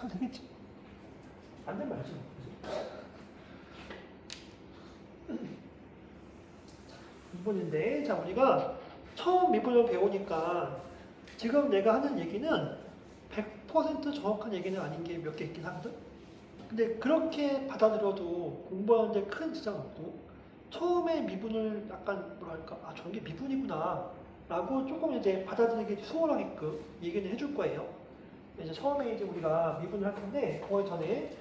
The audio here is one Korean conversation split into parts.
잘 되겠지. 안 되면 말지. 미분인데, 자, 우리가 처음 미분을 배우니까 지금 내가 하는 얘기는 100% 정확한 얘기는 아닌 게 몇 개 있긴 하거든. 근데 그렇게 받아들여도 공부하는데 큰 지장 없고, 처음에 미분을 약간 뭐랄까, 아, 저게 미분이구나 라고 조금 이제 받아들이기 수월하게끔 얘기는 해줄 거예요. 이제 처음에 이제 우리가 미분을 할 텐데, 그거 전에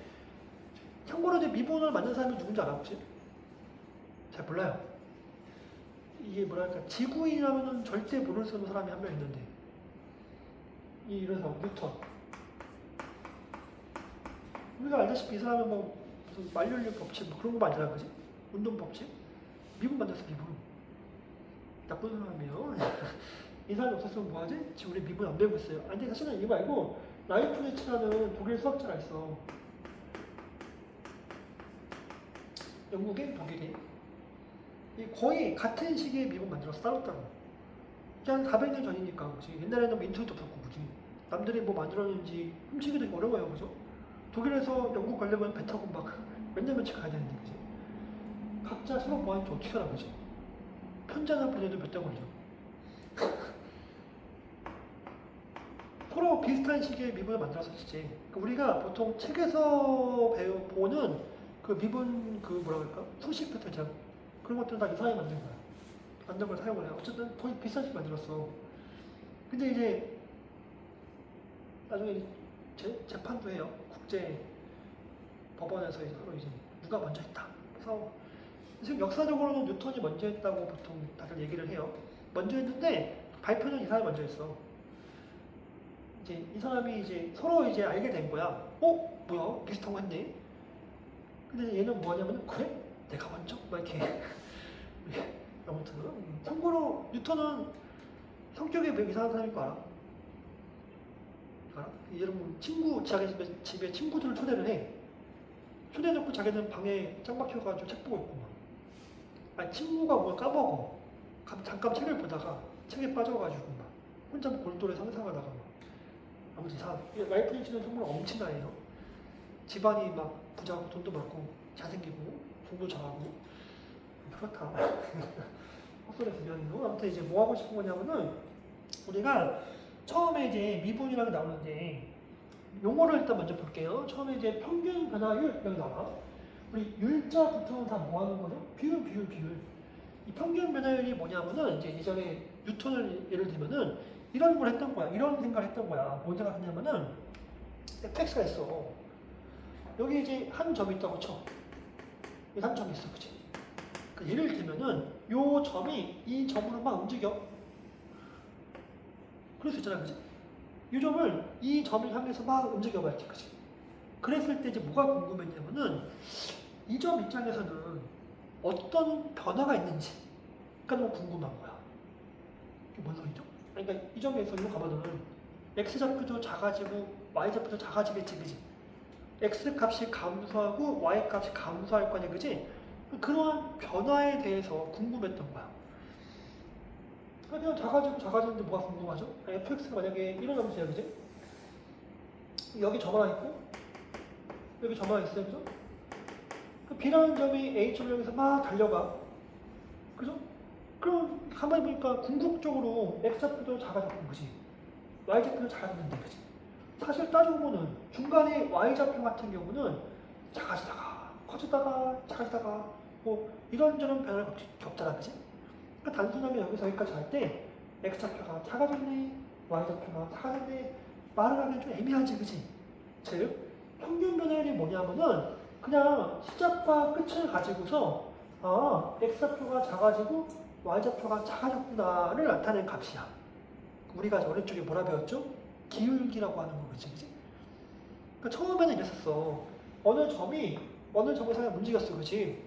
참고로 이제 미분을 만든 사람이 누군지 알아 혹시? 잘 몰라요. 이게 뭐랄까, 지구인이라면 절대 모를 수 없는 사람이 한 명 있는데, 이런 사람 뉴턴. 우리가 알다시피 이 사람은 뭐 무슨 만류인력 법칙 뭐 그런 거 만들어 그지? 운동 법칙? 미분 만들었어. 미분. 나쁜 사람이에요. 이 사람이 없었으면 뭐하지? 지금 우리 미분 안 배우고 있어요. 아니 근데 사실은 이거 말고 라이프니츠라는 독일 수학자가 있어. 영국인 독일인. 거의 같은 시기에 미분 만들어서 따로따로. 그냥 400년 전이니까 그지? 옛날에는 뭐 인터넷도 없었고 그지? 남들이 뭐 만들었는지 훔치기 되게 어려워요. 그죠? 독일에서 영국 가려면 배 타고 막 몇 년 며칠 가야 되는데 그지? 각자 서로 뭐 하는지 어떻게 알아 그지? 편지 하나 보내도 몇 달 걸리죠. 서로 비슷한 시기에 미분을 만들었었지. 우리가 보통 책에서 보는 그 미분 그 뭐라 그럴까? 수식 패턴 그런 것들은 다 이 사람이 만든 거야. 만든 걸 사용을 해요. 어쨌든 거의 비슷한 식으로 만들었어. 근데 이제 나중에 재판도 해요. 국제 법원에서 이제 서로 이제 누가 먼저 했다. 그래서 지금 역사적으로는 뉴턴이 먼저 했다고 보통 다들 얘기를 해요. 먼저 했는데 발표는 이 사람이 먼저 했어. 이제 이 사람이 이제 서로 이제 알게 된 거야. 어? 뭐야? 비슷한 거 했네. 근데 얘는 뭐냐면 그래? 내가 먼저? 막 이렇게. 아무튼 참고로 뉴턴은 성격이 왜 이상한 사람인 거 알아? 알아? 여러분 친구 자기 집에 친구들을 초대를 해. 초대해놓고 자기는 방에 짱 박혀가지고 책 보고 있고 막. 아니 친구가 뭘 까먹어. 잠깐 책을 보다가 책에 빠져가지고 막 혼자 골똘히 상상하다가 막. 아무튼 라이프니츠는 정말 엄친아예요. 집안이 막 부자고 돈도 많고 잘생기고 공부 잘하고 그렇다. 헛소리에서 미안해요. 아무튼 이제 뭐 하고 싶은 거냐면은 우리가 처음에 이제 미분이라고 나오는데 용어를 일단 먼저 볼게요. 처음에 이제 평균 변화율 여기 나와. 우리 율자 붙으면 다 뭐 하는 거죠? 비율. 이 평균 변화율이 뭐냐면은 이제 예전에 뉴턴을 예를 들면은 이런 걸 했던 거야. 이런 생각을 했던 거야. 뭔 생각했냐면은 fx가 있어. 여기 이제 한 점이 있다고 쳐. 여기 한 점이 있어, 그치? 그러니까 예를 들면은 요 점이 이 점으로 막 움직여. 그럴 수 있잖아, 그치? 이 점을 향해서 막 움직여봐, 이렇게, 그치? 그랬을 때 이제 뭐가 궁금했냐면은 이 점 입장에서는 어떤 변화가 있는지가 너무 궁금한 거야. 이게 뭔 소리죠? 그러니까 이 점에서 이거 가면은 x좌표도 작아지고 y좌표도 작아지겠지, 그지? x 값이 감소하고 y 값이 감소할 거냐, 그지? 그러한 변화에 대해서 궁금했던 거야. 그냥 작아지는데 뭐가 궁금하죠? fx가 만약에 이런 함수야, 그지? 여기 점 하나 있고 여기 점 하나 있어요, 그죠? 그 b라는 점이 a점을 향해서 막 달려가, 그죠? 그럼 가만히 보니까 궁극적으로 x좌표도 작아졌고, 그지? y좌표도 작아졌는데, 그지? 사실 따지고 보면 중간에 y좌표 같은 경우는 작아지다가 커지다가 작아지다가 뭐 이런저런 변화를 겪잖아, 그지? 그러니까 단순하게 여기서 여기까지 할 때 x좌표가 작아졌네, y좌표가 작아졌네 말을 하기엔 좀 애매하지, 그지? 즉 평균 변화율이 뭐냐면은 그냥 시작과 끝을 가지고서 x좌표가 작아지고 y좌표가 작아졌구나를 나타낸 값이야. 우리가 오른쪽에 뭐라 배웠죠? 기울기라고 하는 거지, 그치? 그러니까 처음에는 이랬었어. 어느 점을 상에 움직였어, 그치?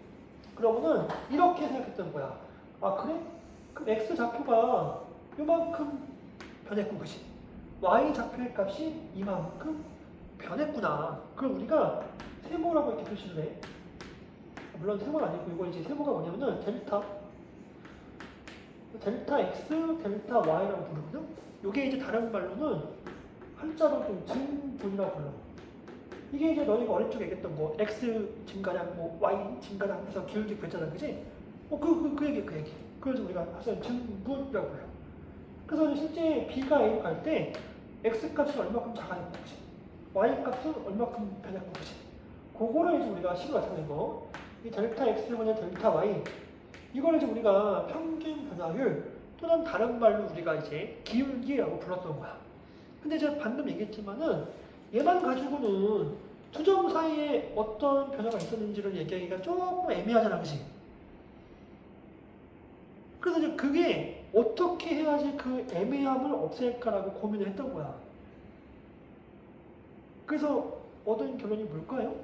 그러면은 이렇게 생각했던 거야. 아, 그래? 그럼 x좌표가 요만큼 변했고, 그치? y좌표의 값이 이만큼 변했구나. 그걸 우리가 세모라고 이렇게 표시를 해. 물론 세모는 아니고 이거 이제 세모가 뭐냐면은 델타 x, 델타 y라고 부르거든. 이게 이제 다른 말로는 한자로 좀 증분이라고 불러. 이게 이제 너희가 어릴 적에 얘기했던 거 x 증가량, 뭐 y 증가량 해서 기울기 구했잖아, 그지? 그 얘기, 그 얘기. 그래서 우리가 사실 증분이라고 불러. 그래서 실제 b가 a로 갈 때 x 값이 얼마큼 작아졌고, 그지? y 값은 얼마큼 변했고, 그지? 그거를 이제 우리가 식으로 나타낸 거. 이 델타 x분의 델타 y. 이걸 이제 우리가 평균 변화율 또는 다른 말로 우리가 이제 기울기라고 불렀던 거야. 근데 제가 방금 얘기했지만은 얘만 가지고는 두 점 사이에 어떤 변화가 있었는지를 얘기하기가 조금 애매하잖아, 그치? 그래서 이제 그게 어떻게 해야지 그 애매함을 없앨까라고 고민을 했던 거야. 그래서 얻은 결론이 뭘까요?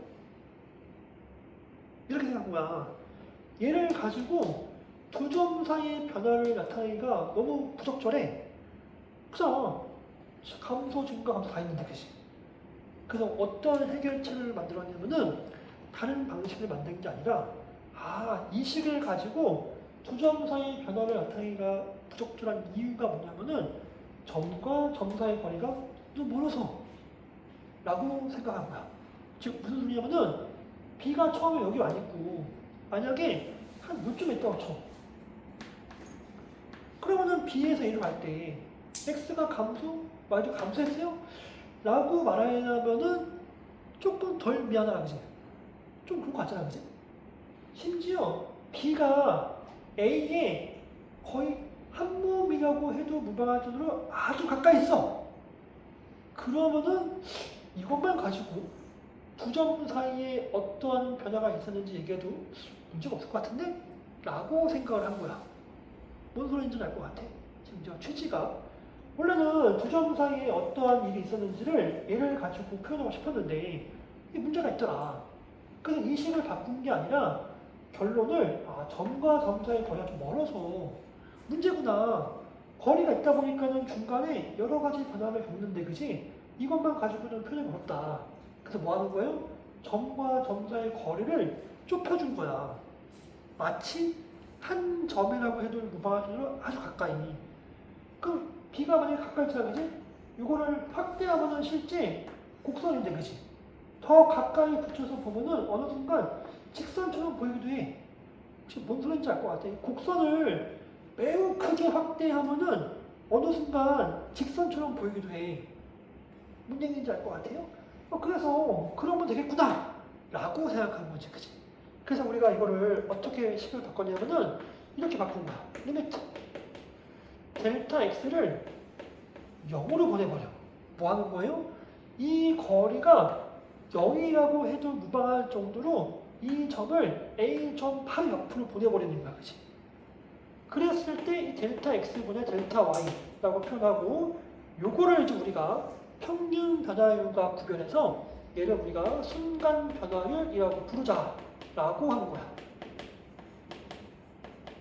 이렇게 생각한 거야. 얘를 가지고 두 점 사이의 변화를 나타내기가 너무 부적절해. 그죠? 감소, 증가, 감소 다 있는데, 그치? 그래서 어떤 해결책을 만들었냐면은 다른 방식을 만든 게 아니라 이 식을 가지고 두 점 사이의 변화를 나타내기가 부적절한 이유가 뭐냐면은 점과 점 사이의 거리가 좀 멀어서 라고 생각한 거야. 즉 무슨 소리냐면은 B가 처음에 여기 와 있고 만약에 한 요쯤에 있다고 쳐. 그러면은 B에서 A로 갈 때 X가 감소? Y도 감소했어요? 라고 말하려면은 조금 덜 미안하다, 그지? 좀 그런 거 같잖아, 그지? 심지어 B가 A에 거의 한 몸이라고 해도 무방할 정도로 아주 가까이 있어. 그러면은 이것만 가지고 두 점 사이에 어떠한 변화가 있었는지 얘기해도 문제가 없을 것 같은데? 라고 생각을 한 거야. 뭔 소리인지는 알 것 같아. 심지어 취지가. 원래는 두 점 사이에 어떠한 일이 있었는지를 얘를 가지고 표현하고 싶었는데 이 문제가 있더라. 그래서 이 식을 바꾼 게 아니라 결론을 점과 점 사이의 거리가 좀 멀어서 문제구나. 거리가 있다 보니까는 중간에 여러 가지 변화를 겪는데, 그지? 이것만 가지고는 표현이 어렵다. 그래서 뭐 하는 거예요? 점과 점 사이의 거리를 좁혀준 거야. 마치 한 점이라고 해도 무방할 정도로 아주 가까이. 그럼 B가 만약에 가까이 있잖아, 그지? 이거를 확대하면은 실제 곡선인데, 그지? 더 가까이 붙여서 보면은 어느 순간 직선처럼 보이기도 해. 혹시 뭔 소리인지 알 것 같아. 곡선을 매우 크게 확대하면은 어느 순간 직선처럼 보이기도 해. 뭔 얘기인지 알 것 같아요? 그래서 그러면 되겠구나 라고 생각한 거지, 그치? 그래서 우리가 이거를 어떻게 식을 바꿨냐면은 이렇게 바꾼 거야. 리미트 델타 x를 0으로 보내버려. 뭐 하는 거예요? 이 거리가 0이라고 해도 무방할 정도로 이 점을 a.8 옆으로 보내버리는 거야, 그치? 그랬을 때 이 델타 x분의 델타 y라고 표현하고, 요거를 이제 우리가 평균 변화율과 구별해서 얘를 우리가 순간 변화율이라고 부르자라고 하는 거야.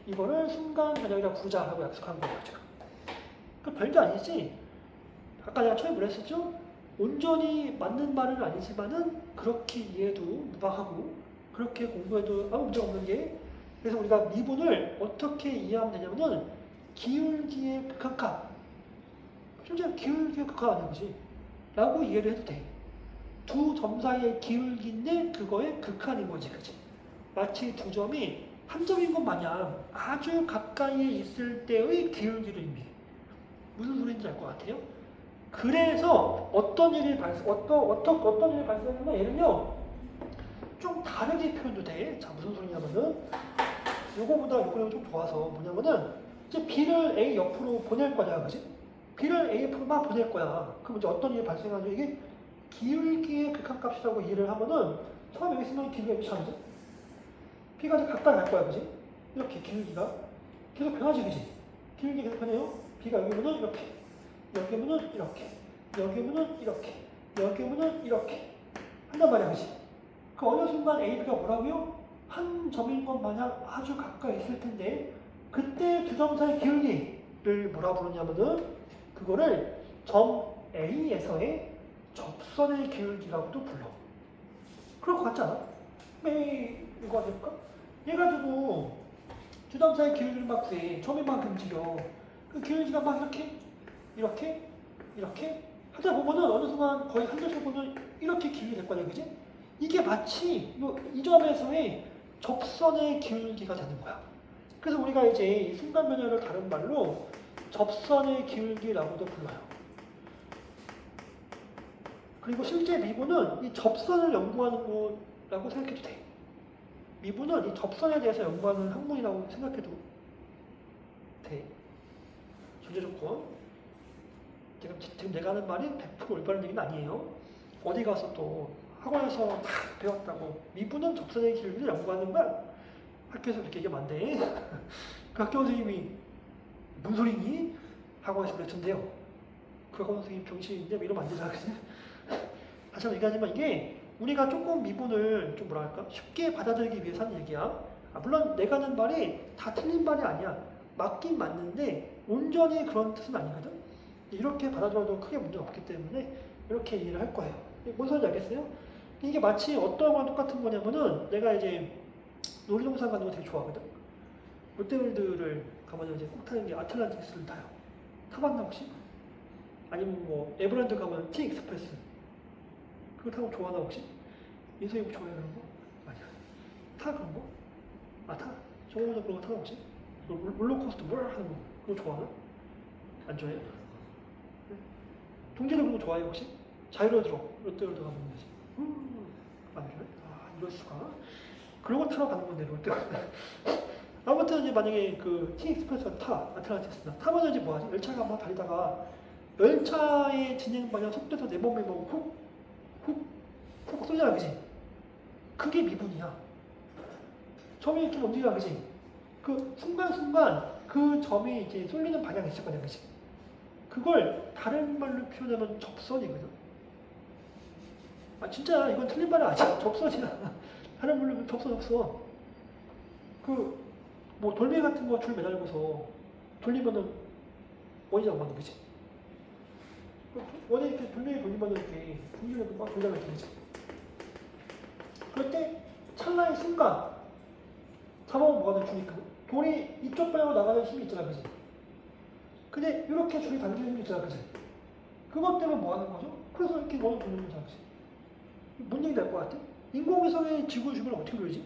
이거를 순간 변화율이라고 부르자라고 약속한 거예요, 지금. 그 별게 아니지. 아까 내가 처음에 그랬었죠? 온전히 맞는 말은 아니지만은 그렇게 이해해도 무방하고 그렇게 공부해도 아무 문제 없는 게, 그래서 우리가 미분을 어떻게 이해하면 되냐면은 기울기의 극한값, 실제 기울기의 극한 아닌 거지 라고 이해를 해도 돼. 두 점 사이의 기울기인데 그거의 극한인 거지, 그치? 마치 두 점이 한 점인 것 마냥 아주 가까이에 있을 때의 기울기를 의미해. 무슨 소리인지 알 것 같아요? 그래서 어떤 일이 발생하면 얘는요 좀 다르게 표현도 돼. 자, 무슨 소리냐면은 요거보다 요거랑 좀 좋아서 뭐냐면은 이제 B를 A 옆으로 보낼 거냐, 그지? B를 A 옆으로 막 보낼 거야. 그럼 이제 어떤 일이 발생하냐? 이게 기울기의 극한값이라고 이해를 하면은 처음에 여기 있으면 기울기가 이렇게 하지? B가 이제 가까이 갈 거야, 그지? 이렇게 기울기가 계속 변하지, 그지? 기울기 계속 변해요. B가 여기 오면은 이렇게, 여기 오면은 이렇게, 여기 오면은 이렇게, 여기 오면은 이렇게 한단 말이야, 그지? 그 어느 순간 AB가 뭐라고요? 한 점인 것 마냥 아주 가까이 있을 텐데 그때 두 점 사이 기울기를 뭐라 부르냐면은 그거를 점 A에서의 접선의 기울기라고도 불러. 그럴 것 같지 않아? 이거 해볼까? 얘 가지고 두 점 사이 기울기를 막 구해. 점이 막 움직여. 그 기울기가 막 이렇게 하다 보면은 어느 순간 거의 한 점씩 보면 이렇게 기울게 될 거야, 그지? 이게 마치 이 점에서의 접선의 기울기가 되는 거야. 그래서 우리가 이제 이 순간 변화를 다른 말로 접선의 기울기라고도 불러요. 그리고 실제 미분은 이 접선을 연구하는 거라고 생각해도 돼. 미분은 이 접선에 대해서 연구하는 학문이라고 생각해도 돼. 전제 조건. 지금 내가 하는 말이 100% 올바른 얘기는 아니에요. 어디 가서 또 학원에서 다 배웠다고 미분은 접선의 기울기를 연구하는 거야. 학교에서 그렇게 얘기하면 안 돼. 그 학교 선생님이 뭔 소리니? 학원에서 그랬던데요. 그 학원 선생님 병신인데 이러면 안 되잖아. 그치? 다시 한번 얘기하지만 이게 우리가 조금 미분을 좀 뭐랄까 쉽게 받아들이기 위해서 하는 얘기야. 물론 내가 하는 말이 다 틀린 말이 아니야. 맞긴 맞는데 온전히 그런 뜻은 아니거든. 이렇게 받아들여도 크게 문제가 없기 때문에 이렇게 이해를 할 거예요. 뭔 소리인지 알겠어요? 이게 마치 어떤 거랑 똑같은 거냐면은 내가 이제 놀이동산 가는 거 되게 좋아하거든. 롯데월드를 가면 이제 꼭 타는 게 아틀란티스를 타요. 타봤나 혹시? 아니면 뭐 에버랜드 가면 티익스프레스 그거 타고 좋아하나 혹시? 인생이 좋아해 그런 거? 아니야. 타 그런 거? 타? 정우도 그런 거 타나 혹시? 롤러코스터 뭘 하는 거 그거 좋아하나? 안 좋아해요? 동재도 그런 거 좋아해요 혹시? 자유로드로 롯데월드 가면 되지. 안 좋아해? 이럴 수가. 그런 거 타러 가는 건데 롯데월드. 아무튼 이제 만약에 그 티익스프레스를 타 아틀란티스나 타면 이제 뭐하지? 열차가 막 달리다가 열차의 진행 방향 속도에서 내 몸에 뭐 훅 쏘잖아, 그지? 그게 미분이야. 점이 이렇게 움직여, 그지? 그 순간순간 그 점이 이제 쏠리는 방향이 있을 거냐, 그지? 그걸 다른 말로 표현하면 접선이거든. 진짜 이건 틀린 말이 아니야. 접선이야. 다른 말로 접선 없어. 뭐 돌멩이 같은 거 줄 매달고서 돌리면은 원이라고 하는 거지. 원에 이렇게 돌멩이 돌리면은 이렇게 분기력도 막 돌려가 되지. 그럴 때 찰나의 순간 잡아보면 뭐가 주니까 돌이 이쪽 방향으로 나가는 힘이 있잖아, 그지? 근데 이렇게 줄이 당기는 힘이 있잖아, 그지? 그것 때문에 뭐 하는 거죠? 그래서 이렇게 원을 돌리는 거잖아, 그지? 뭔 얘기 될 것 같아? 인공위성의 지구 주변을 어떻게 돌리지?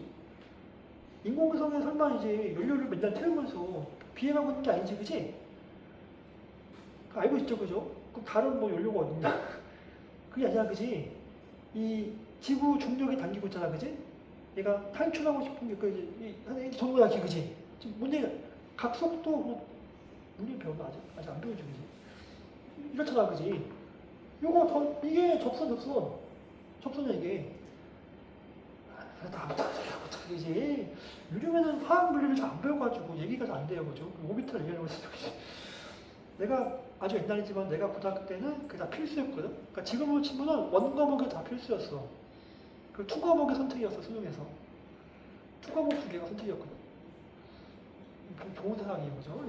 인공위성에 설마 이제 연료를 맨날 태우면서 비행하고 있는 게 아니지, 그지? 알고 있죠, 그죠? 그럼 다른 뭐 연료가 어딨냐? 그게 아니라, 그지? 이 지구 중력이 당기고 있잖아, 그지? 얘가 탈출하고 싶은 게 그 전부 다 그지? 지금 문제 각속도 문제 배웠나 아직 안 배우지, 그지? 이렇잖아, 그지? 이게 접선이야 이게. 나부터 요즘에는 화학 물리를 잘 안 배워가지고 얘기가 잘 안 돼요, 그죠? 오비탈 얘기하려고 했어요, 내가 아주 옛날이지만 내가 고등학교 때는 그게 다 필수였거든. 그러니까 지금으로 치면은 원 과목이 다 필수였어. 그 투 과목의 선택이었어, 수능에서. 투 과목 2개가 선택이었거든. 좋은 세상이에요, 그죠?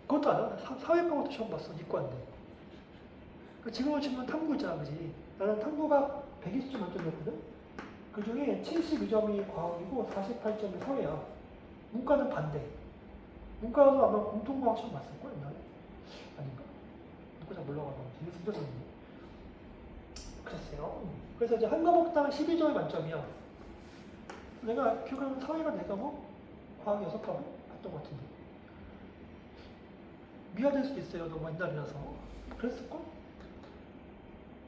그것도 알아? 사회 과목도 시험 봤어, 이과인데. 그러니까 지금으로 치면 탐구 있잖아, 그지? 나는 탐구가 120점 만점이었거든. 그 중에 72점이 과학이고 48점이 사회야. 문과는 반대. 문과도 아마 공통과학 시험 봤을걸, 옛날에? 아닌가? 문과 잘 몰라가지고. 되게 힘들었는데. 그랬어요. 그래서 이제 한 과목당 12점이 만점이야. 내가 기억하는 사회가 4과목, 과학이 6과목 봤던 것 같은데. 미화될 수도 있어요. 너무 옛날이라서. 그랬을걸?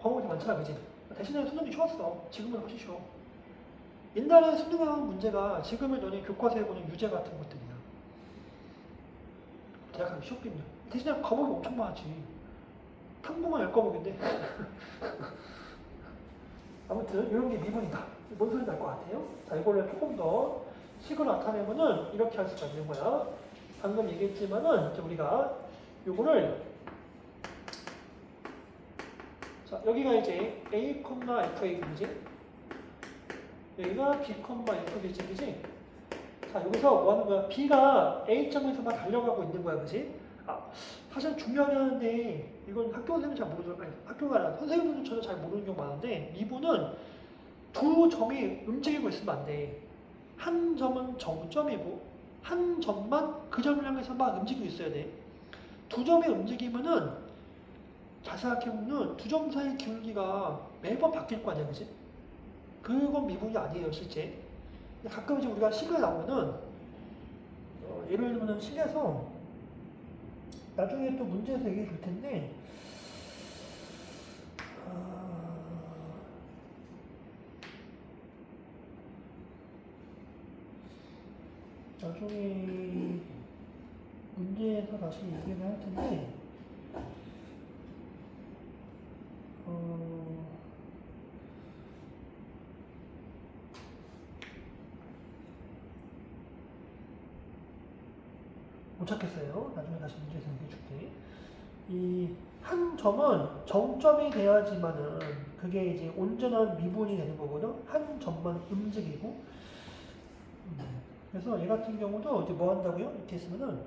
과목이 많잖아, 그지? 대신에 수능이 쉬웠어. 지금은 훨씬 쉬워. 옛날에 수능하는 문제가 지금의 너네 교과서에 보는 유제 같은 것들이야. 대학하기 쉬웠겠냐. 대신에 과목이 엄청 많지. 탐구만 10과목인데. 아무튼 이런 게 미분이다. 뭔 소리 날 것 같아요? 자, 이걸로 조금 더 식을 나타내면은 이렇게 할 수가 있는 거야. 방금 얘기했지만은 이제 우리가 요거를 자, 여기가 이제 A, FA 그지? 여기가 B, F, 그지? 자, 여기서 뭐 하는 거야? B가 A점에서만 달려가고 있는 거야, 그지? 사실 중요하게 이건 학교 선생님은 잘 모르죠. 아니, 학교가 아니라 선생님들도 저도 잘 모르는 경우가 많은데, 미분은 두 점이 움직이고 있으면 안 돼. 한 점은 정점이고, 한 점만 그 점을 향해서 막 움직이고 있어야 돼. 두 점이 움직이면은 잘 생각해보면 두 점 사이의 기울기가 매번 바뀔 거 아니야, 그지? 그건 미분이 아니에요, 실제. 가끔 이제 우리가 식을 나오면은, 예를 들면 식에서, 나중에 또 문제에서 얘기해 줄 텐데, 나중에 문제에서 다시 얘기를 할 텐데, 못 찾겠어요. 나중에 다시 문제에서 얘기해 줄게. 이 한 점은 정점이 돼야지만은 그게 이제 온전한 미분이 되는 거거든. 한 점만 움직이고. 그래서 얘 같은 경우도 이제 뭐 한다고요? 이렇게 있으면은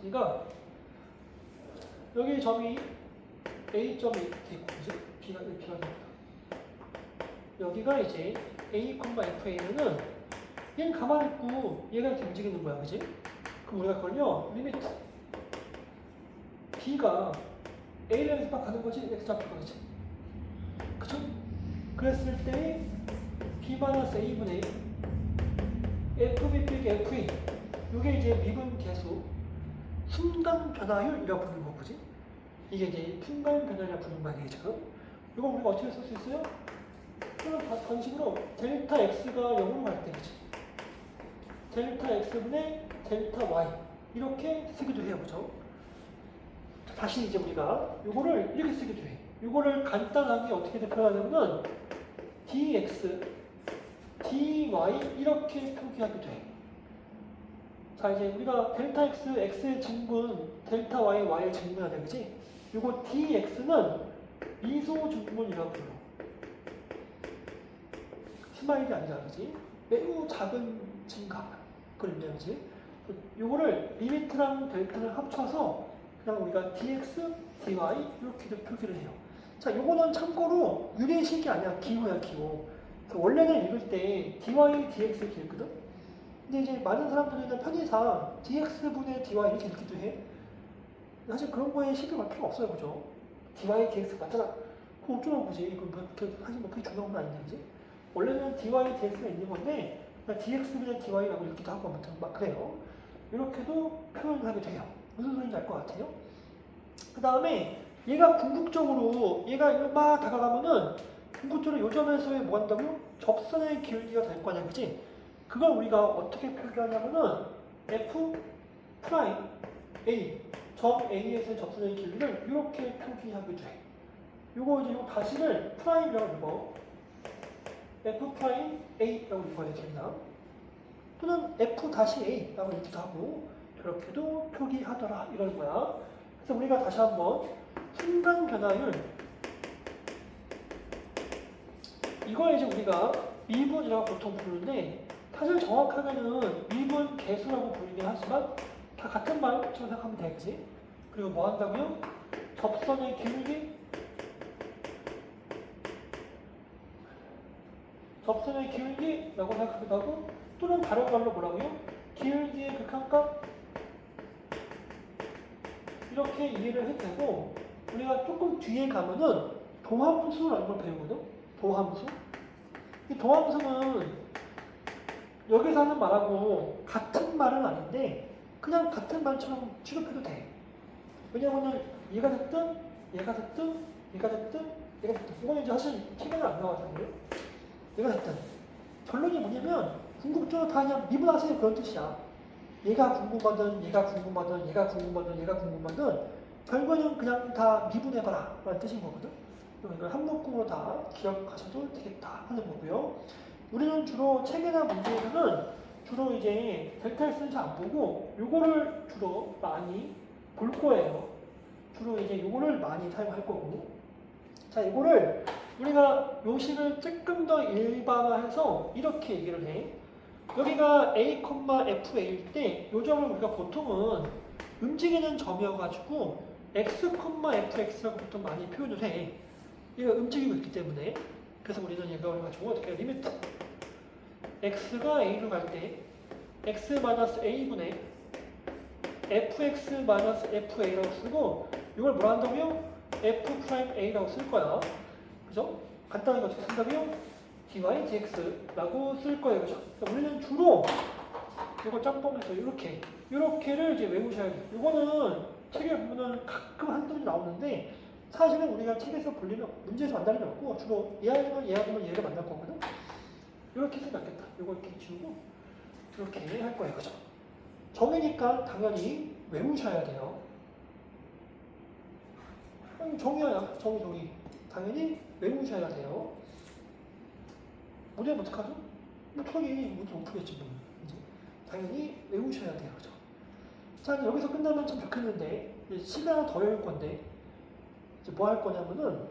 우리가 여기 점이 A점이 이렇게 있고, 그지? B가 됩니다. 여기가 이제 A, FA면은 얘는 가만히 있고 얘가 이렇게 움직이는 거야, 그지? 그럼 우리가 그걸요, 리미트 B가 A를 향해서 막 가는 거지, X 좌표가, 그지? 그쵸? 그랬을 때 B-A분의 FB 빼기 FA, 이게 이제 미분 계수 순간 변화율이라고 부르는 거, 그지? 이게 이제 순간 변화율이라고 부르는 말이에요, 지금. 이거 우리가 어떻게 쓸 수 있어요? 그럼 방식으로 델타 X가 0으로 갈 때, 그지? 델타 X분의 델타 Y, 이렇게 쓰기도 해요, 그죠? 다시 이제 우리가 이거를 이렇게 쓰기도 해. 이거를 간단하게 어떻게 표현하냐면 dx, dy 이렇게 표기하기도 해. 자, 이제 우리가 델타 x, x의 증분, 델타 y, y의 증분해야 돼, 그지? 이거 dx는 미소 증분이라고 불러. 스마일이 아니라, 그지? 매우 작은 증가. 그런데, 그지? 이거를 리미트랑 델타를 합쳐서 그냥 우리가 dx, dy 이렇게 표기를 해요. 자, 요거는 참고로 유리식이 아니라 기호야, 기호. 원래는 읽을 때 dy, dx 이렇게 읽거든? 근데 이제 많은 사람들은 편의상 dx분의 dy 이렇게 읽기도 해. 사실 그런 거에 신경 할 필요 없어요, 그죠? dy, dx 맞잖아. 그럼 어쩌라고 보지? 그럼 사실 뭐 그게 중요한 건 아닌데, 그지? 원래는 dy, dx가 있는 건데, dx분의 dy라고 읽기도 하고, 아무튼 막 그래요. 이렇게도 표현을 하게 돼요. 무슨 소리인지 알 것 같아요? 그 다음에 얘가 궁극적으로 얘가 막 다가가면은 궁극적으로 요 점에서의 뭐 한다고요? 접선의 기울기가 될 거 아니야, 그지? 그걸 우리가 어떻게 표기하냐면은 F 프라임 A, 점 A에서의 접선의 기울기를 이렇게 표기하기도 해. 요거 이제 요 다시를 프라임이라고 읽어. F 프라임 A라고 읽어야 됩니다. 또는 F 다시 A라고 읽기도 하고, 그렇게도 표기하더라 이런 거야. 그래서 우리가 다시 한번 순간 변화율, 이걸 이제 우리가 미분이라고 보통 부르는데, 사실 정확하게는 미분 계수라고 부르긴 하지만 다 같은 말처럼 생각하면 되겠지. 그리고 뭐 한다고요? 접선의 기울기, 접선의 기울기라고 생각하기도 하고, 또는 다른 말로 뭐라고요? 기울기의 극한값, 이렇게 이해를 해도 되고, 우리가 조금 뒤에 가면은 도함수라는 걸 배우거든? 도함수? 이 도함수는 여기서 하는 말하고 같은 말은 아닌데 그냥 같은 말처럼 취급해도 돼. 왜냐면은 얘가 됐든 얘가 됐든 얘가 됐든 얘가 됐든, 이거는 이제 사실 책에는 안 나와서요. 얘가 됐든 결론이 뭐냐면 궁극적으로 다 그냥 미분하세요, 그런 뜻이야. 얘가 궁금하든 얘가 궁금하든 얘가 궁금하든 얘가 궁금하든 결과는 그냥 다 미분해봐라 라는 뜻인 거거든. 이걸 한 묶음으로 다 기억하셔도 되겠다 하는 거고요. 우리는 주로 책이나 문제에서는 주로 이제 델타 X는 잘 안 보고 요거를 주로 많이 볼 거예요. 주로 이제 요거를 많이 사용할 거고. 자, 이거를 우리가 요식을 조금 더 일반화해서 이렇게 얘기를 해. 여기가 A, FA일 때 요 점을 우리가 보통은 움직이는 점이어가지고 X, FX라고 보통 많이 표현을 해. 얘가 움직이고 있기 때문에. 그래서 우리는 얘가 가지고 어떻게 해요? 리미트 X가 A로 갈 때 X-A분의 FX-FA라고 쓰고, 이걸 뭐라 한다고요? F'A라고 쓸 거야. 그죠? 간단하게 어떻게 쓴다고요? dy dx라고 쓸 거예요. 그죠? 우리는 주로 이거 짬뽕에서 이렇게를 이제 외우셔야 돼요. 이거는 책에 보면은 가끔 한두 번 나오는데 사실은 우리가 책에서 볼리면 문제에서 만날 일은 없고 주로 얘하면 얘를 만날 거거든. 이렇게 생각했다. 이거 이렇게 지우고 이렇게 할 거예요. 그죠? 정이니까 당연히 외우셔야 돼요. 정이야. 정이. 당연히 외우셔야 돼요. 문제는 어떡하죠? 토익이 문제 못 풀겠지 뭐. 이제 당연히 외우셔야 돼요. 그죠? 자, 여기서 끝나면 참 좋겠는데 시간을 더 열 건데 이제 뭐 할 거냐면은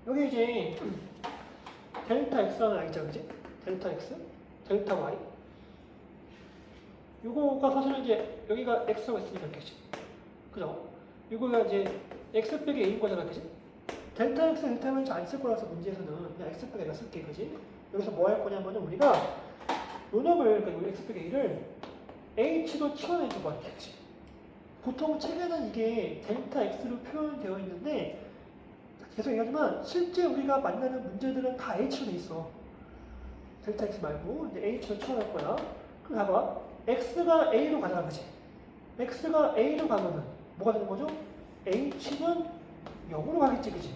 여기 이제 델타 x라는 아이죠, 그지? 델타 x, 델타 y. 이거가 사실은 이제 여기가 x라고 했으니까 이렇게지. 그죠? 이거가 이제 x 빼기 a인 거잖아, 그지? 델타 x, 델타 y는 안 쓸 거라서 문제에서는 그냥 x 빼기 a가 쓸게, 그지? 여기서 뭐 할 거냐면은 우리가 요 놈을, 그러니까 x 빼기 a를 h로 치워내주고 하겠지. 보통 책에는 이게 델타 x로 표현되어 있는데 계속 얘기하지만 실제 우리가 만나는 문제들은 다 h로 돼 있어. 델타 x 말고 이제 h로 치워낼 거야. 그럼 봐봐. x가 a로 가잖아, 그치? x가 a로 가면은 뭐가 되는 거죠? h는 0으로 가겠지, 그치?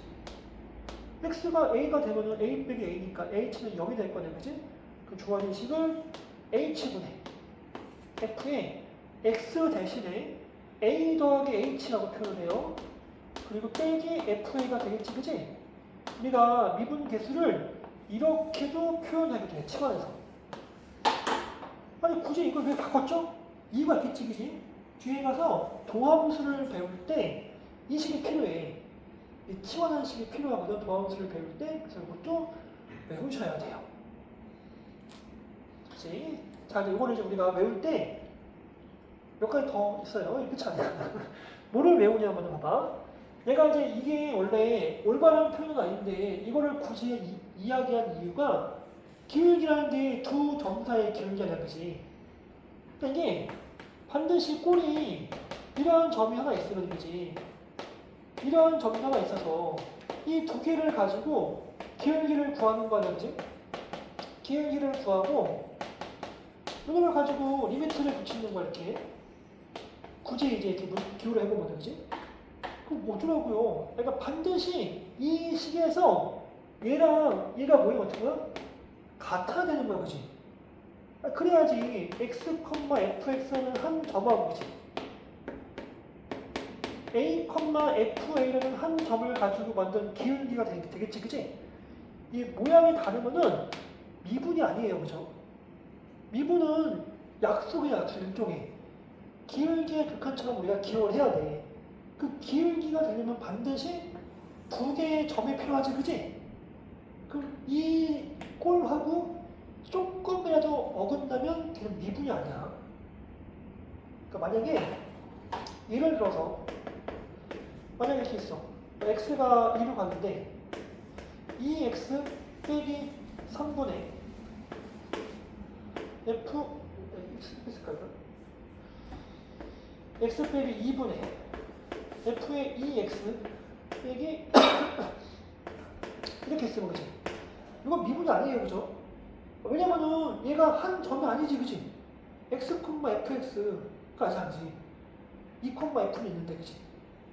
x가 a가 되면은 a 빼기 a니까 h는 0이 될 거네, 그치? 그 주어진 식을 h분의 f에 x 대신에 a 더하기 h라고 표현을 해요. 그리고 빼기 fa가 되겠지, 그치? 우리가 미분 계수를 이렇게도 표현하게 돼, 치환해서. 아니, 굳이 이걸 왜 바꿨죠? 이유가 있겠지, 그치? 뒤에 가서 도함수를 배울 때 이 식이 필요해. 이 치환하는 식이 필요하거든, 도함수를 배울 때. 그래서 이것도 외우셔야 돼요. 그치? 자, 이제 이거를 이제 우리가 외울 때 몇 가지 더 있어요. 끝이 아니야. 뭐를 외우냐면 봐봐. 내가 이제 이게 원래 올바른 표현은 아닌데 이거를 굳이 이야기한 이유가 기울기라는 게 두 점사의 기울기잖아, 그지? 그러니까 이게 반드시 꼴이 이런 점이 하나 있으면, 그지? 이런 점이 하나 있어서 이 두 개를 가지고 기울기를 구하는 거야, 그지? 기울기를 구하고 이걸 가지고 리미트를 붙이는 거야, 이렇게. 굳이 이제 이렇게 기울여 해보면, 그지? 그럼 뭐더라고요? 그러니까 반드시 이 식에서 얘랑 얘가 모임 어떻게 거야? 같아야 되는 거야, 그지? 그래야지 x, fx는 한 점하고, 그지? a, fa라는 한 점을 가지고 만든 기울기가 되겠지, 그지? 이 모양이 다르면은 미분이 아니에요, 그죠? 미분은 약속이야, 약속, 일종의. 기울기의 극한처럼 우리가 기억을 해야 돼. 그 기울기가 되려면 반드시 두 개의 점이 필요하지, 그지? 그럼 이 꼴하고 조금이라도 어긋나면 걔는 미분이 아니야. 그러니까 만약에 예를 들어서 만약에 이렇게 있어. x가 2로 갔는데 2x 빼기 3분의 f 있을까요? x 빼기 2분의 f의 2x 빼기 이렇게 쓰면, 그지? 이건 미분이 아니에요, 그죠? 왜냐면은 얘가 한 점이 아니지, 그지? x, fx가 아니지. 2, f는 있는데, 그지?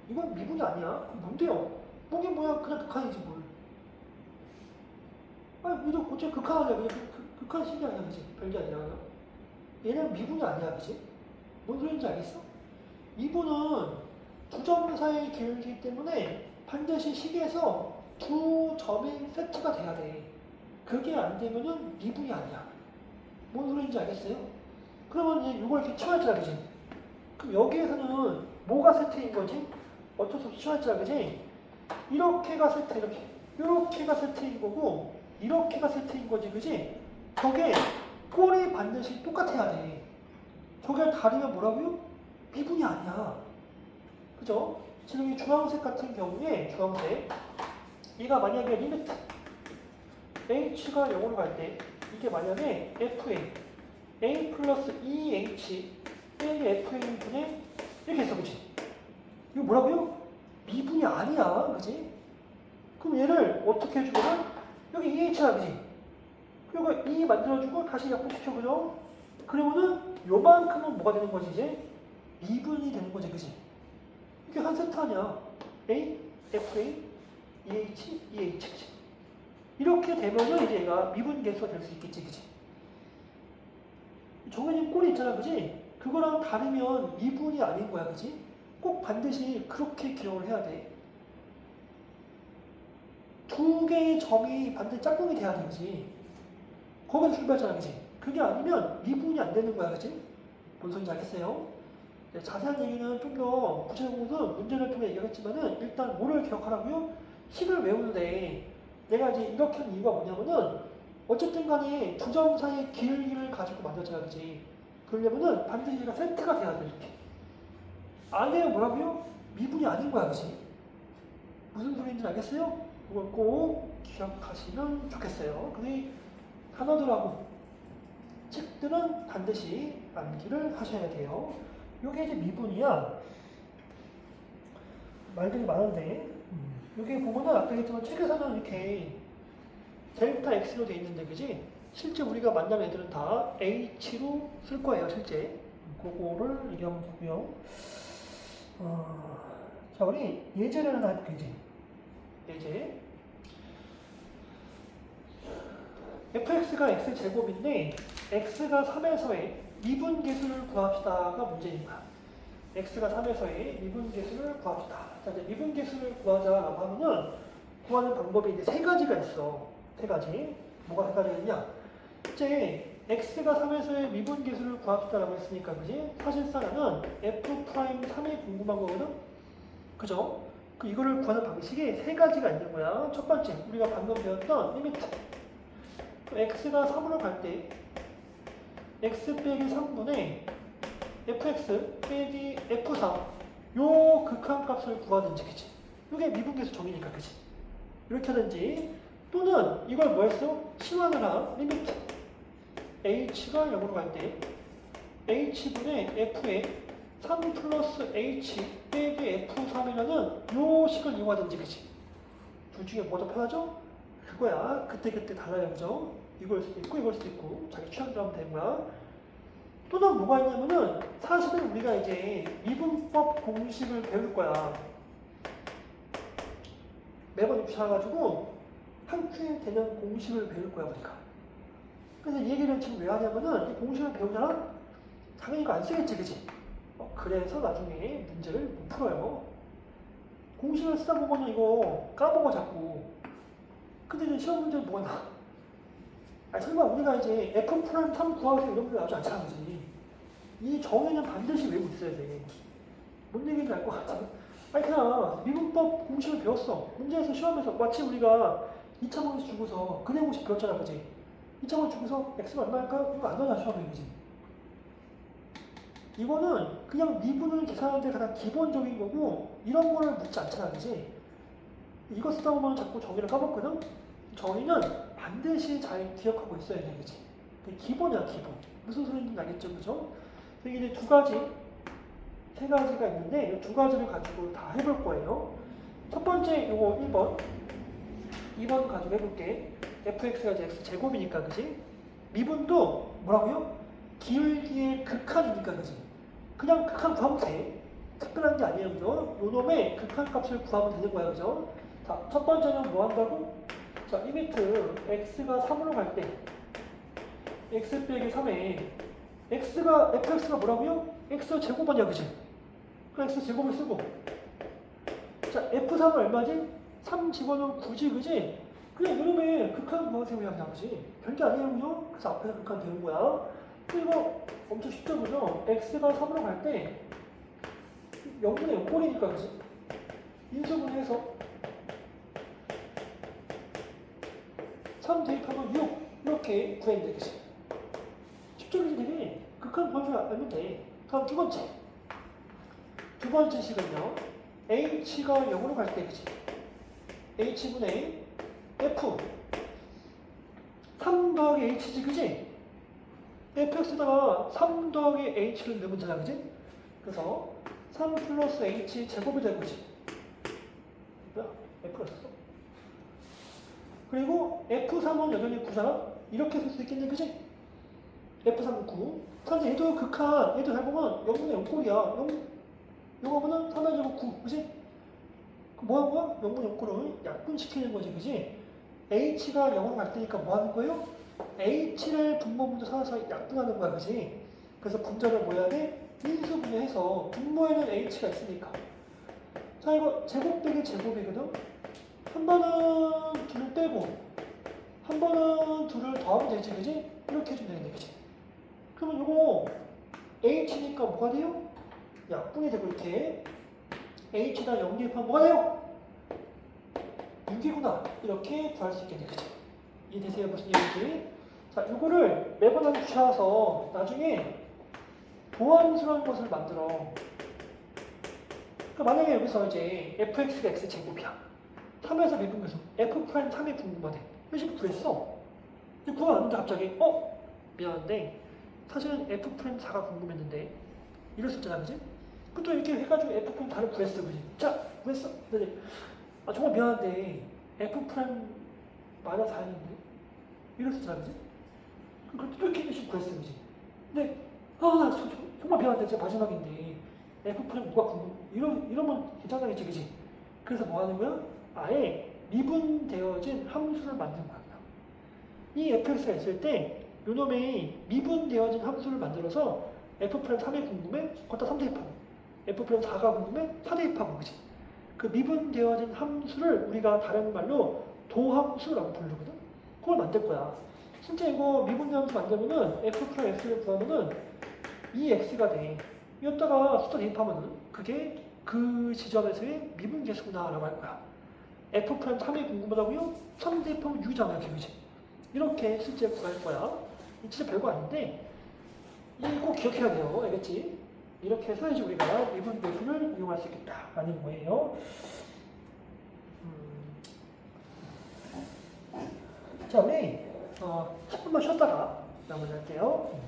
이건 미분이 아니야. 그럼 뭔데요? 뭐게 뭐야? 그냥 극한이지, 뭘. 아니, 우리도 고체 극한 아니야. 그냥 극한식이 아니야, 그지? 별게 아니라. 얘는 미분이 아니야, 그지? 뭔 소리인지 알겠어? 미분은 두 점 사이의 기울기이기 때문에 반드시 식에서 두 점이 세트가 돼야 돼. 그게 안 되면은 미분이 아니야. 뭔 소리인지 알겠어요? 그러면 이제 이걸 이렇게 치워야지, 그지? 그럼 여기에서는 뭐가 세트인 거지? 어쩔 수 없이 치워야지, 그지? 이렇게가 세트, 이렇게가 세트인 거고, 이렇게가 세트인 거지, 그지? 저게 꼴이 반드시 똑같아야 돼. 저게 다르면 뭐라고요? 미분이 아니야. 그죠? 지금 이 주황색 같은 경우에, 주황색. 얘가 만약에 리미트 h가 0으로 갈 때, 이게 만약에 fa, a 플러스 2h 빼기 fa분의 이렇게 했어, 그치? 이거 뭐라고요? 미분이 아니야. 그지? 그럼 얘를 어떻게 해주면 여기 EH야. 그지? 그리고 2 만들어주고 다시 약분시켜. 그죠? 그러면은 요만큼은 뭐가 되는 거지 이제? 미분이 되는 거지. 그지? 이게 한 세트 아니야. A, FA, EH, EH. 그지? 이렇게 되면은 이제 얘가 미분 계수가 될 수 있겠지. 그지? 정해진 꼴이 있잖아. 그지? 그거랑 다르면 미분이 아닌 거야. 그지? 꼭 반드시 그렇게 기억을 해야 돼. 두 개의 점이 반드시 짝꿍이 돼야 돼. 그지? 거기서 출발하잖아. 그지? 그게 아니면 미분이 안 되는 거야. 그지? 뭔 소리인지 알겠어요? 네, 자세한 얘기는 좀 더 구체적으로는 문제를 통해 얘기하겠지만은 일단 뭐를 기억하라고요? 식을 외우는데 내가 이제 이렇게 한 이유가 뭐냐면은 어쨌든 간에 두 점 사이의 길이를 가지고 만들어져야 되지. 그러려면은 반드시 얘가 세트가 돼야 돼. 이렇게. 안에는 뭐라고요? 미분이 아닌 거야. 그지? 무슨 소리인지 알겠어요? 그걸 꼭 기억하시면 좋겠어요. 근데 단어들하고 책들은 반드시 암기를 하셔야 돼요. 이게 이제 미분이야. 말들이 많은데 여기 보면은 아까 얘기했지만 책에서는 이렇게 델타 X로 돼 있는데 그지? 실제 우리가 만난 애들은 다 H로 쓸 거예요. 실제 그거를 얘기하면 되고요. 자, 우리 예제를 하나 해볼게요. 예제 fx가 x제곱인데 x가 3에서의 미분계수를 구합시다가 문제입니다. x가 3에서의 미분계수를 구합시다. 자, 이제 미분계수를 구하자라고 하면은 구하는 방법이 이제 세 가지가 있어. 세 가지. 뭐가 세 가지가 있냐? 이제 x가 3에서의 미분계수를 구합시다라고 했으니까 그지? 사실상 나는 f'3이 궁금한 거거든? 그죠? 이거를 구하는 방식이 세 가지가 있는 거야. 첫 번째, 우리가 방금 배웠던 리미트. x가 3으로 갈 때 x 빼기 3분의 fx 빼기 f3 요 극한값을 구하든지 그치? 이게 미분계수 정의니까 그치? 이렇게 하든지 또는 이걸 뭐 했어? 치환을 한 리미트 h가 0으로 갈 때 h분의 f에 3 플러스 h 빼기 f3이라는 요 식을 이용하든지 그치? 둘 중에 뭐가 더 편하죠? 그거야. 그때그때 달라요. 그죠? 이걸 수도 있고 이걸 수도 있고 자기 취향대로 하면 되는 거야. 또는 뭐가 있냐면은 사실은 우리가 이제 미분법 공식을 배울 거야. 매번 입사해가지고 한 큐에 되는 공식을 배울 거야 우리가. 그래서 이 얘기를 지금 왜 하냐면은 이 공식을 배우잖아? 당연히 이거 안 쓰겠지 그치? 그래서 나중에 문제를 못 풀어요. 공식을 쓰다 보면 이거 까먹어 자꾸. 근데 이제 시험 문제는 뭐가 나? 설마 우리가 이제 F'3 구하기 이런 거 나오지 않잖아, 그지? 이 정의는 반드시 외우고 있어야 돼. 뭔 얘기인지 알 것 같아. 아니, 그냥 미분법 공식을 배웠어. 문제에서 시험에서 마치 우리가 2차 공식 주고서 근해 공식 배웠잖아, 그지? 2차 공식 주고서 X가 얼마일까? 이거 안 나와, 시험에, 그지? 이거는 그냥 미분을 계산하는데 가장 기본적인 거고, 이런 거를 묻지 않잖아, 그지? 이거 쓰다 보면 자꾸 정의를 까먹거든? 정의는 반드시 잘 기억하고 있어야 돼, 그치? 기본이야, 기본. 무슨 소리인지 알겠죠, 그죠? 이게 이제 두 가지, 세 가지가 있는데, 이 두 가지를 가지고 다 해볼 거예요. 첫 번째, 요거 1번. 2번 가지고 해볼게. fx가 이제 x제곱이니까, 그치? 미분도 뭐라고요? 기울기의 극한이니까, 그치? 그냥 극한 구하면 돼. 특별한 게 아니에요, 그죠? 요 놈의 극한 값을 구하면 되는 거야, 그죠? 자, 첫 번째는 뭐 한다고? 자, 리미트 x가 3으로 갈 때 x 빼기 3에 fx가 뭐라고요? x 제곱 아니야, 그치? 그 x 제곱을 쓰고 자, f3은 얼마지? 3 집어넣으면 9지, 그치? 그냥 이놈의 극한 구하세요, 그냥, 그치? 별게 아니에요, 그죠? 그래서 앞에서 극한 되는 거야. 그리고 엄청 쉽죠, 그죠? x가 3으로 갈 때 0분의 0꼴이니까, 그치? 인수분해해서 3 대입하면 6 이렇게 구했는데 그치? 쉽죠? 되게 극한 구하지 않으면 돼. 다음 두 번째 식은요 h가 0으로 갈 때 그치? h분의 f 3 더하기 h지 그치? fx다가 3 더하기 h를 넣으면 되잖아 그치? 그래서 3 플러스 h 제곱이 되고 그치? F를 썼어. 그리고 F3은 여전히 9잖아? 이렇게 쓸 수 있겠네, 그지? F3은 9. 사실 얘도 극한, 얘도 잘 보면 0분의 0꼴이야. 0하면은 3의 제곱 9, 그지? 뭐 하는 거야? 0분의 0꼴을 약분시키는 거지, 그지? H가 0으로 갈 때니까 뭐 하는 거예요? H를 분모분도 삼아서 약분하는 거야, 그지? 그래서 분자를 뭐 해야 돼? 인수분해해서 분모에는 H가 있으니까. 자, 이거 제곱 빼기 제곱이거든? 한 번은 둘을 빼고, 한 번은 둘을 더하면 되지, 그지? 이렇게 해주면 되겠네, 그지? 그러면 이거 H니까 뭐가 돼요? 약분이 되고 이렇게 H다 0 대입하면 뭐가 돼요? 6이구나. 이렇게 구할 수 있겠네, 그죠? 이해되세요? 무슨 얘기인지? 자, 이거를 매번 붙여서 나중에 도함수라는 것을 만들어. 그러니까 만약에 여기서 이제 fx가 x 제곱이야. 3에서 미분계수 f 프라임 3이 궁금하대. 이런 식으로 구했어. 근데 구하는데 갑자기 미안한데 사실은 f 프라임 4가 궁금했는데 이럴 수 있잖아, 그지? 그것도 이렇게 해가지고 f 프라임 4를 구했어, 그지? 자, 구했어. 근데 정말 미안한데 f 프라임 마이너스 4였는데 이럴 수 있잖아, 그지? 그것도 또 이렇게 식으로 구했어, 그지? 근데 나 정말 미안한데 진짜 마지막인데 f 프라임 뭐가 궁금? 이러면 괜찮아겠지, 그지? 그래서 뭐 하는 거야? 아예 미분되어진 함수를 만드는 거야. 이 fx가 있을 때 요놈의 미분되어진 함수를 만들어서 f 프라임 3이 궁금해? 거기다 3 대입하고 f 프라임 4가 궁금해? 4 대입하고, 그지? 그 미분되어진 함수를 우리가 다른 말로 도함수라고 부르거든? 그걸 만들 거야. 실제 이거 미분되어진 함수 만들면은 f 프라임 x를 구하면은 2x가 돼. 이었다가 숫자 대입하면은 그게 그 지점에서의 미분계수구나 라고 할 거야. f 프라임 3이 궁금하다고요? 3 대입하면 6이잖아, 그지? 이렇게 실제 구할 거야. 진짜 별거 아닌데 이거 꼭 기억해야 돼요. 알겠지? 이렇게 해서 이제 우리가 미분계수를 이용할 수 있겠다 라는 거예요. 자, 우리 10분만 쉬었다가 마무리 할게요.